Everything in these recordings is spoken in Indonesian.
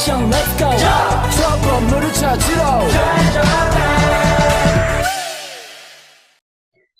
action let's go 저 건물을 찾으러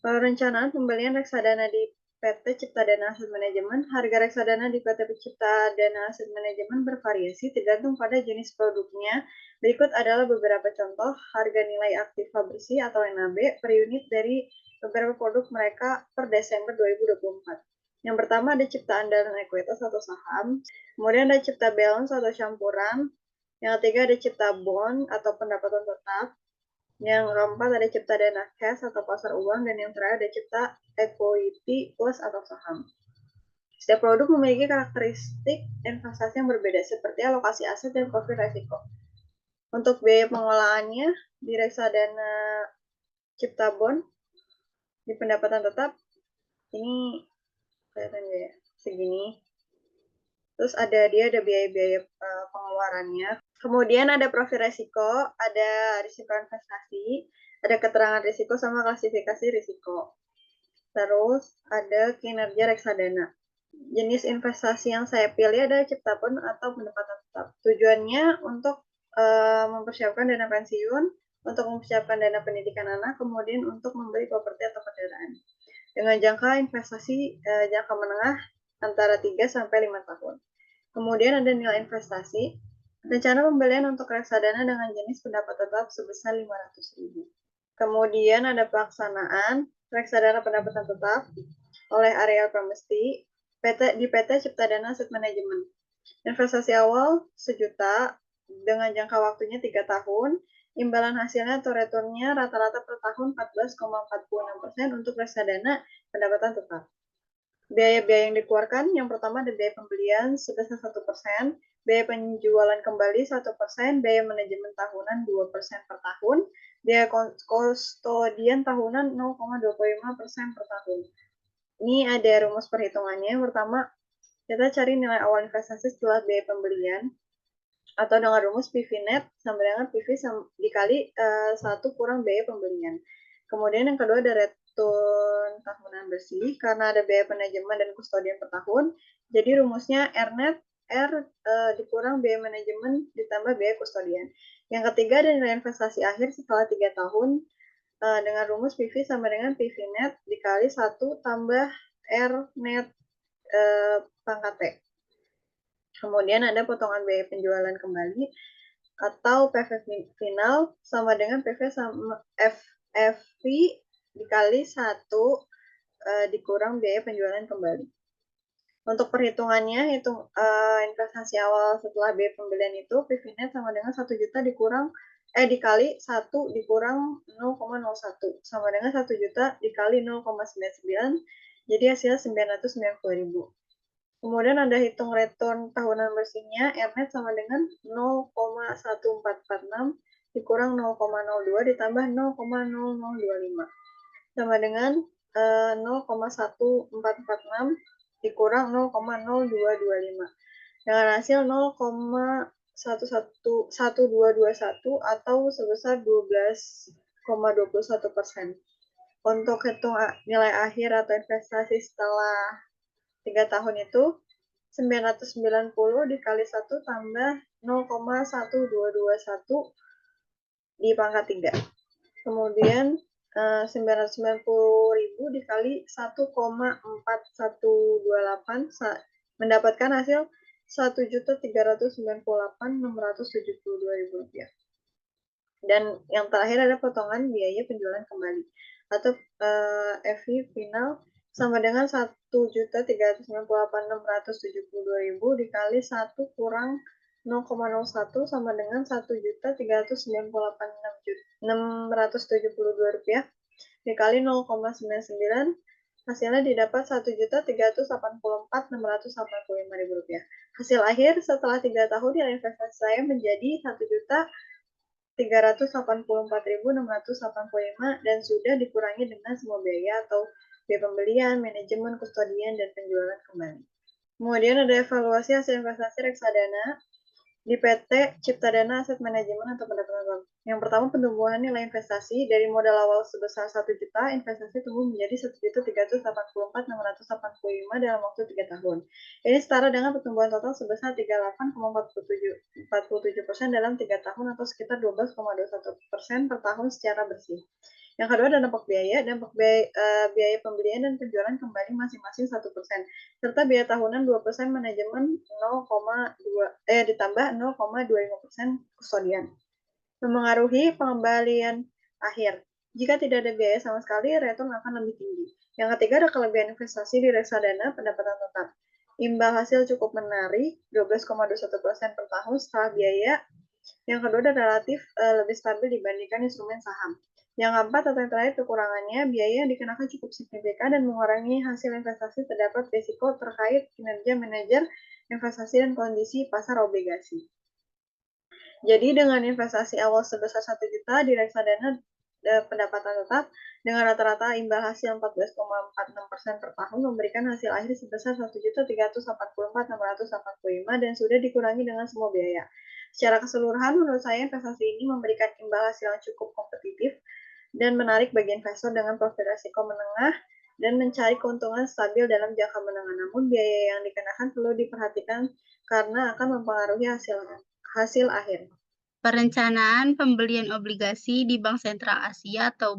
Perencanaan pembelian reksadana di PT Cipta Dana Aset Manajemen. Harga reksadana di PT Cipta Dana Aset Manajemen bervariasi tergantung pada jenis produknya. Berikut adalah beberapa contoh harga nilai aktiva bersih atau NAB per unit dari beberapa produk mereka per Desember 2024. Yang pertama ada Cipta Andalan Ekuitas atau saham, kemudian ada Cipta Balance atau campuran, yang ketiga ada Cipta Bond atau pendapatan tetap, yang keempat ada Cipta Dana Cash atau pasar uang, dan yang terakhir ada Cipta Equity Plus atau saham. Setiap produk memiliki karakteristik investasi yang berbeda, seperti alokasi aset dan profil resiko. Untuk biaya pengolahannya, di reksadana Cipta Bond, di pendapatan tetap, ini kelihatan ya, segini. Terus ada biaya-biaya pengeluarannya. Kemudian ada profil resiko, ada risiko investasi, ada keterangan risiko sama klasifikasi risiko. Terus ada kinerja reksadana. Jenis investasi yang saya pilih adalah Cipta Bond atau pendapatan tetap. Tujuannya untuk mempersiapkan dana pensiun, untuk mempersiapkan dana pendidikan anak, kemudian untuk membeli properti atau kendaraan. Dengan jangka investasi jangka menengah antara 3-5 tahun. Kemudian ada nilai investasi. Rencana pembelian untuk reksadana dengan jenis pendapat tetap sebesar 500.000. Kemudian ada pelaksanaan reksadana pendapatan tetap oleh Areal Pramesti di PT Cipta Dana Aset Manajemen. Investasi awal 1 juta dengan jangka waktunya 3 tahun. Imbalan hasilnya atau returnnya rata-rata per tahun 14,46% untuk reksadana pendapatan tetap. Biaya-biaya yang dikeluarkan, yang pertama ada biaya pembelian sebesar 1%, biaya penjualan kembali 1%, biaya manajemen tahunan 2% per tahun, biaya kustodian tahunan 0,25% per tahun. Ini ada rumus perhitungannya. Yang pertama, kita cari nilai awal investasi setelah biaya pembelian, atau dengan rumus PV net sama dengan PV dikali 1 kurang biaya pembelian. Kemudian yang kedua ada return tahunan bersih, karena ada biaya manajemen dan kustodian per tahun. Jadi rumusnya R net dikurang biaya manajemen ditambah biaya kustodian. Yang ketiga ada nilai investasi akhir setelah 3 tahun dengan rumus PV sama dengan PV net dikali 1 tambah R net pangkat T. Kemudian ada potongan biaya penjualan kembali atau PV final sama dengan PV sama FV dikali 1 dikurang biaya penjualan kembali. Untuk perhitungannya, investasi awal setelah biaya pembelian itu PV net sama dengan 1 juta dikali 1 dikurang 0,01 sama dengan 1 juta dikali 0,99, jadi hasilnya 990.000. Kemudian ada hitung return tahunan bersihnya, R-net sama dengan 0,1446 dikurang 0,02 ditambah 0,0025 sama dengan 0,1446 dikurang 0,0225 dengan hasil 0,1221 atau sebesar 12,21%. Untuk hitung nilai akhir atau investasi setelah 3 tahun itu 990 dikali 1 tambah 0,1221 di pangkat 3. Kemudian 990.000 dikali 1,4128 mendapatkan hasil 1.398.672.000 rupiah. Dan yang terakhir ada potongan biaya penjualan kembali atau FV final sama dengan 1.398.672.000 dikali 1 kurang 0,01 sama dengan 1.398.672 rupiah dikali 0,99, hasilnya didapat 1.384.685.000 rupiah. Hasil akhir setelah 3 tahun nilai investasi saya menjadi 1.384.685 dan sudah dikurangi dengan semua biaya atau biaya pembelian, manajemen, kustodian, dan penjualan kembali. Kemudian ada evaluasi hasil investasi reksadana di PT Cipta Dana Aset Manajemen atau pendapatan tetap. Yang pertama, pertumbuhan nilai investasi dari modal awal sebesar 1 juta, investasi tumbuh menjadi 1.384.685 dalam waktu 3 tahun. Ini setara dengan pertumbuhan total sebesar 38,47% dalam 3 tahun atau sekitar 12,21% per tahun secara bersih. Yang kedua ada dampak biaya biaya pembelian dan penjualan kembali masing-masing 1%, serta biaya tahunan 2%, manajemen 0,2 ditambah 0,25% kustodian. Memengaruhi pengembalian akhir. Jika tidak ada biaya sama sekali, return akan lebih tinggi. Yang ketiga ada kelebihan investasi di reksadana pendapatan tetap. Imbal hasil cukup menarik, 12,21% per tahun setelah biaya. Yang kedua ada relatif lebih stabil dibandingkan instrumen saham. Yang keempat atau yang terakhir kekurangannya, biaya yang dikenakan cukup signifikan dan mengurangi hasil investasi, terdapat risiko terkait kinerja manajer investasi dan kondisi pasar obligasi. Jadi dengan investasi awal sebesar 1 juta di reksadana pendapatan tetap dengan rata-rata imbal hasil 14,46% per tahun memberikan hasil akhir sebesar 1.384.685 dan sudah dikurangi dengan semua biaya. Secara keseluruhan menurut saya investasi ini memberikan imbal hasil yang cukup kompetitif dan menarik bagi investor dengan profil risiko menengah dan mencari keuntungan stabil dalam jangka menengah. Namun biaya yang dikenakan perlu diperhatikan karena akan mempengaruhi hasil akhir. Perencanaan pembelian obligasi di Bank Sentral Asia atau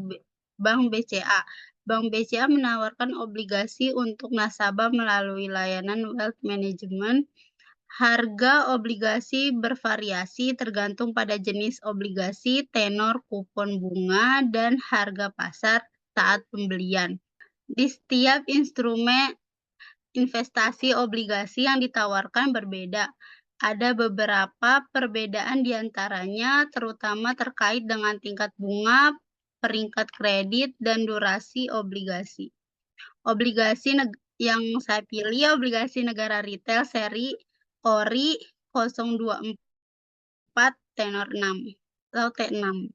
Bank BCA. Bank BCA menawarkan obligasi untuk nasabah melalui layanan wealth management. Harga obligasi bervariasi tergantung pada jenis obligasi, tenor, kupon bunga, dan harga pasar saat pembelian. Di setiap instrumen investasi obligasi yang ditawarkan berbeda. Ada beberapa perbedaan di antaranya, terutama terkait dengan tingkat bunga, peringkat kredit, dan durasi obligasi. Obligasi yang saya pilih obligasi negara retail seri ORI 024 tenor 6 atau T6.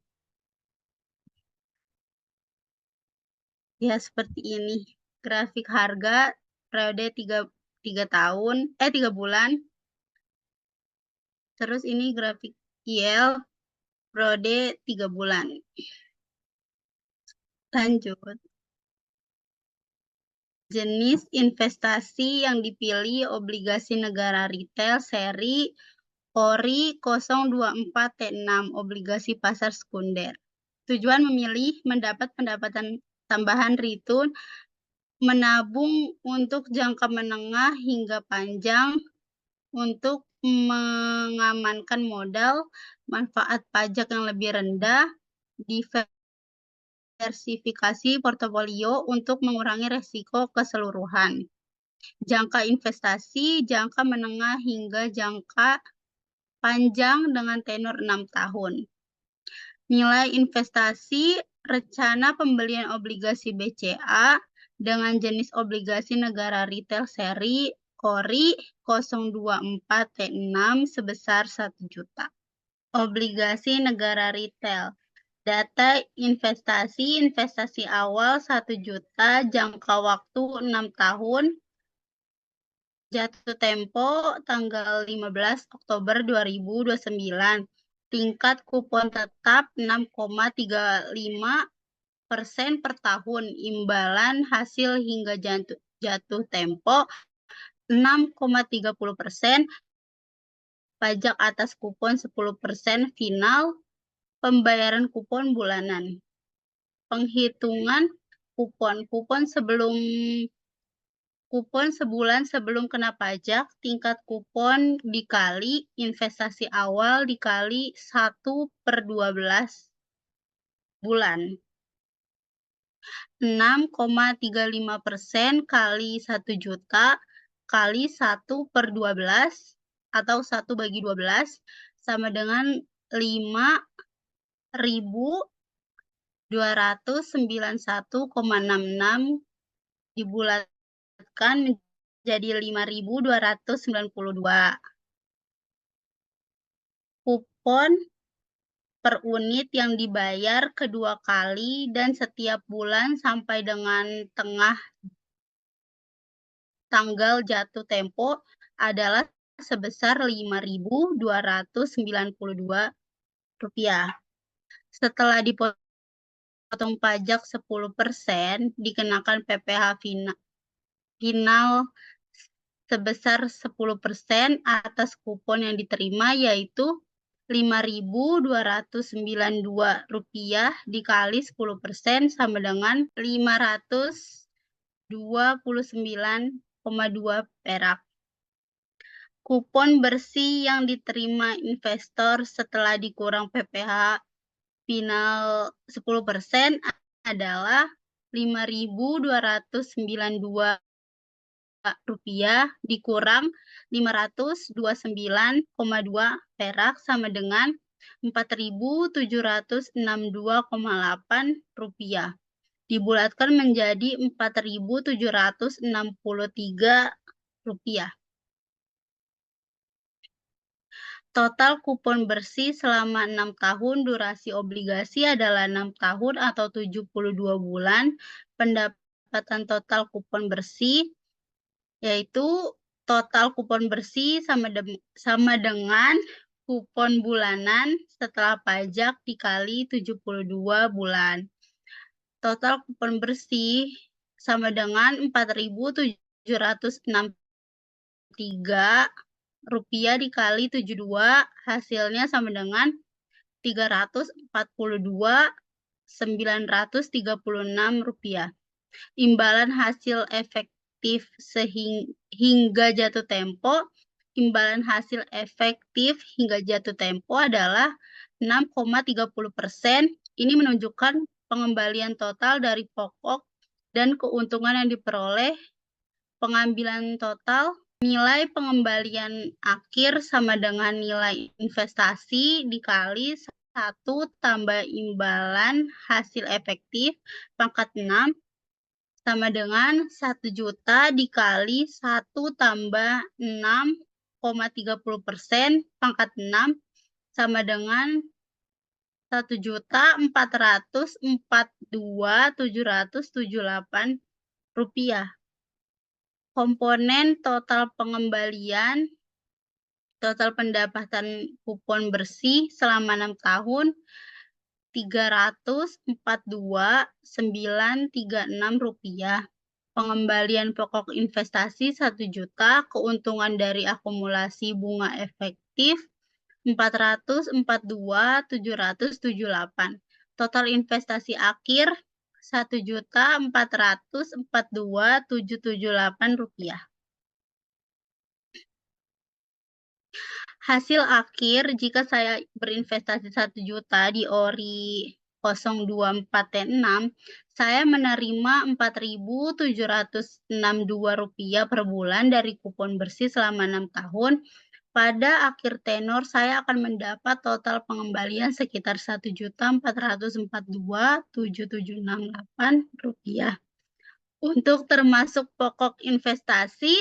Ya, seperti ini. Grafik harga periode 3 bulan. Terus ini grafik yield periode 3 bulan. Lanjut. Jenis investasi yang dipilih obligasi negara retail seri ORI 024 T6 obligasi pasar sekunder. Tujuan memilih mendapat pendapatan tambahan return, menabung untuk jangka menengah hingga panjang, untuk mengamankan modal, manfaat pajak yang lebih rendah, diversifikasi portofolio untuk mengurangi risiko keseluruhan. Jangka investasi, jangka menengah hingga jangka panjang dengan tenor 6 tahun. Nilai investasi, rencana pembelian obligasi BCA dengan jenis obligasi negara retail seri ORI 024 T6 sebesar 1 juta. Obligasi negara retail. Data investasi awal 1 juta, jangka waktu 6 tahun, jatuh tempo tanggal 15 Oktober 2029. Tingkat kupon tetap 6,35% per tahun. Imbalan hasil hingga jatuh tempo 6,30%. Pajak atas kupon 10% final. Pembayaran kupon bulanan. Penghitungan kupon sebulan sebelum kena pajak, tingkat kupon dikali investasi awal dikali 1/12 bulan. 6,35% kali 1 juta kali 1/12 atau 1/12 sama dengan 5.291,66 dibulatkan menjadi 5.292. Kupon per unit yang dibayar kedua kali dan setiap bulan sampai dengan tanggal jatuh tempo adalah sebesar Rp5.292. Setelah dipotong pajak 10%, dikenakan PPh final sebesar 10% atas kupon yang diterima, yaitu Rp5.292 dikali 10% sama dengan 529,2 perak. Kupon bersih yang diterima investor setelah dikurang PPh final 10% adalah Rp5.292 dikurang 529,2 perak sama dengan Rp4.762,8 dibulatkan menjadi Rp4.763. Total kupon bersih selama 6 tahun durasi obligasi adalah 6 tahun atau 72 bulan. Pendapatan total kupon bersih yaitu total kupon bersih sama dengan kupon bulanan setelah pajak dikali 72 bulan. Total kupon bersih sama dengan Rp4.763 dikali 72, hasilnya sama dengan Rp342.936. Imbalan hasil efektif hingga jatuh tempo. Imbalan hasil efektif hingga jatuh tempo adalah 6,30%. Ini menunjukkan pengembalian total dari pokok dan keuntungan yang diperoleh. Pengambilan total nilai pengembalian akhir sama dengan nilai investasi dikali 1 tambah imbalan hasil efektif pangkat 6 sama dengan 1 juta dikali 1 tambah 6,30% pangkat 6 sama dengan Rp1.442.778. Komponen total pengembalian, total pendapatan kupon bersih selama 6 tahun Rp342.936. Pengembalian pokok investasi 1 juta, keuntungan dari akumulasi bunga efektif Rp442.778. Total investasi akhir Rp1.442.778. Hasil akhir jika saya berinvestasi 1 juta di ORI 024T6, saya menerima Rp4.762 per bulan dari kupon bersih selama 6 tahun. Pada akhir tenor, saya akan mendapat total pengembalian sekitar Rp1.442.768 untuk termasuk pokok investasi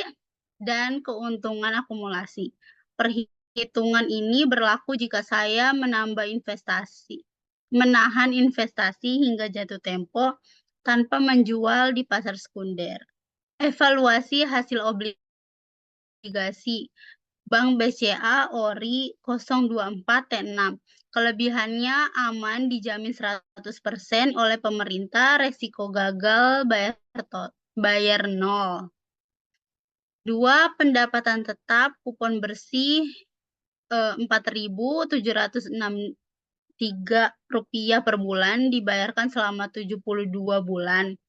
dan keuntungan akumulasi. Perhitungan ini berlaku jika saya menahan investasi hingga jatuh tempo tanpa menjual di pasar sekunder. Evaluasi hasil obligasi Bank BCA ORI 024T6. Kelebihannya aman, dijamin 100% oleh pemerintah, resiko gagal bayar 0. 2. Pendapatan tetap kupon bersih Rp4.763 per bulan dibayarkan selama 72 bulan.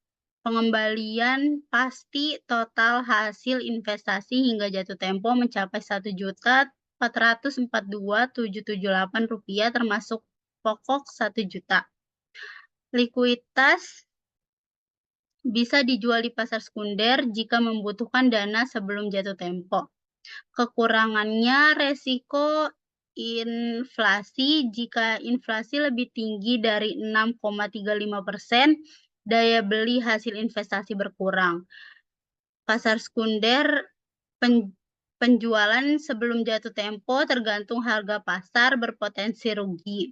Pengembalian pasti total hasil investasi hingga jatuh tempo mencapai Rp1.442.778 termasuk pokok 1 juta. Likuiditas bisa dijual di pasar sekunder jika membutuhkan dana sebelum jatuh tempo. Kekurangannya resiko inflasi. Jika inflasi lebih tinggi dari 6,35%, daya beli hasil investasi berkurang. Pasar sekunder penjualan sebelum jatuh tempo tergantung harga pasar berpotensi rugi.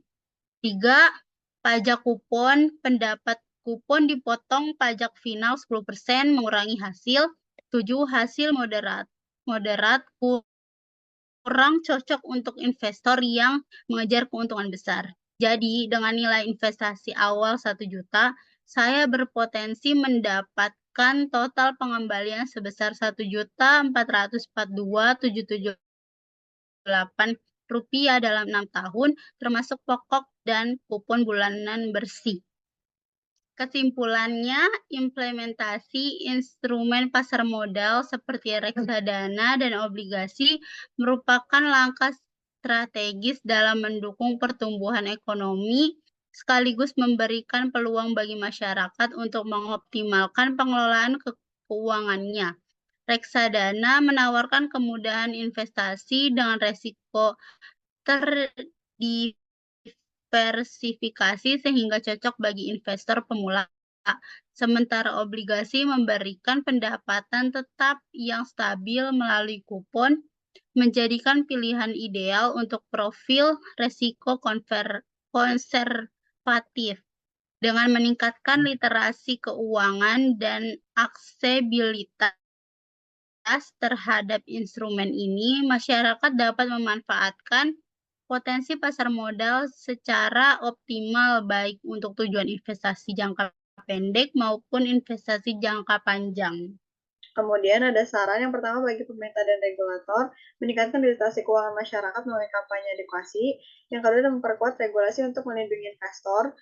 3. Pajak kupon. Pendapat kupon dipotong pajak final 10% mengurangi hasil. 7. Hasil moderat kurang cocok untuk investor yang mengejar keuntungan besar. Jadi, dengan nilai investasi awal 1 juta, saya berpotensi mendapatkan total pengembalian sebesar Rp1.442.778 dalam 6 tahun, termasuk pokok dan kupon bulanan bersih. Kesimpulannya, implementasi instrumen pasar modal seperti reksadana dan obligasi merupakan langkah strategis dalam mendukung pertumbuhan ekonomi, sekaligus memberikan peluang bagi masyarakat untuk mengoptimalkan pengelolaan keuangannya. Reksadana menawarkan kemudahan investasi dengan resiko terdiversifikasi sehingga cocok bagi investor pemula. Sementara obligasi memberikan pendapatan tetap yang stabil melalui kupon, menjadikan pilihan ideal untuk profil resiko konservatif. Dengan meningkatkan literasi keuangan dan aksesibilitas terhadap instrumen ini, masyarakat dapat memanfaatkan potensi pasar modal secara optimal baik untuk tujuan investasi jangka pendek maupun investasi jangka panjang. Kemudian ada saran yang pertama bagi pemerintah dan regulator, meningkatkan literasi keuangan masyarakat melalui kampanye edukasi. Yang kedua, memperkuat regulasi untuk melindungi investor.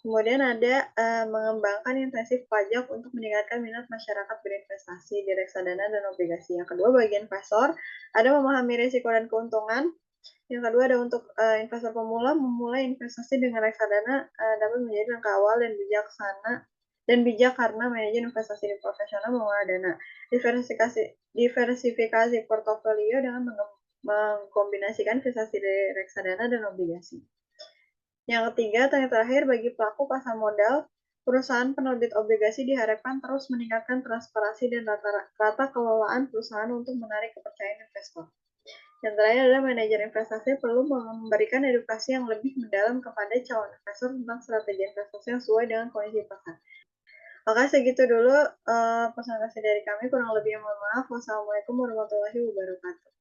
Kemudian ada mengembangkan insentif pajak untuk meningkatkan minat masyarakat berinvestasi di reksadana dan obligasi. Yang kedua, bagi investor, ada memahami risiko dan keuntungan. Yang kedua, ada untuk investor pemula, memulai investasi dengan reksadana dapat menjadi langkah awal dan bijak karena manajer investasi di profesional mengelola dana. Diversifikasi portofolio dengan mengkombinasikan investasi di reksadana dan obligasi. Yang ketiga, yang terakhir, bagi pelaku pasar modal, perusahaan penerbit obligasi diharapkan terus meningkatkan transparansi dan rata kelolaan perusahaan untuk menarik kepercayaan investor. Yang terakhir adalah manajer investasi perlu memberikan edukasi yang lebih mendalam kepada calon investor tentang strategi investasi yang sesuai dengan kondisi pasar. Maka segitu dulu presentasi dari kami, kurang lebih mohon maaf. Wassalamualaikum warahmatullahi wabarakatuh.